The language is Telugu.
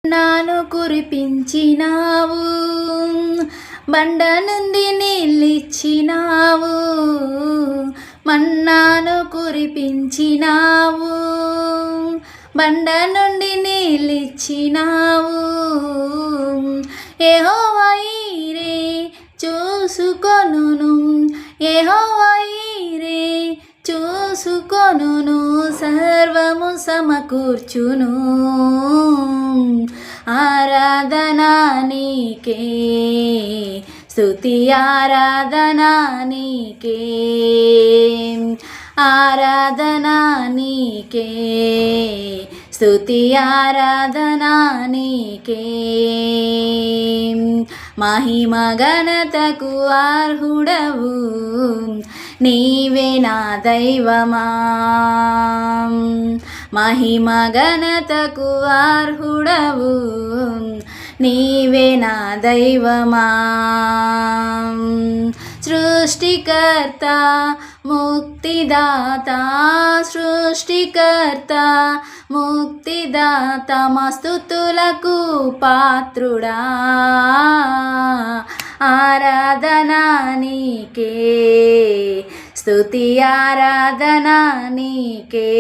నాను కురిపించినావు, బండ నుండి నీళ్ళిచ్చినావు. మన్నాను కురిపించినావు, బండ నుండి నీళ్ళిచ్చినావు. యెహోవా ఈరే చూసుకొనును, యెహోవా ఈరే చూసుకొనును, సర్వము సమకూర్చును. ఆరాధనా నీకే, స్తుతి ఆరాధనా నీకే, ఆరాధనా నీకే, స్తుతి ఆరాధనా నీకే. మహిమ ఘనతకు అర్హుడవు, నీవే నా దైవమా. మహిమ ఘనతకు అర్హుడవు, నీవే నా దైవమా. సృష్టికర్త ముక్తిదాత, సృష్టికర్త ముక్తిదాత, మా స్తుతులకు పాత్రుడా. ఆరాధనా నీకే, స్తుతి ఆరాధనా నీకే.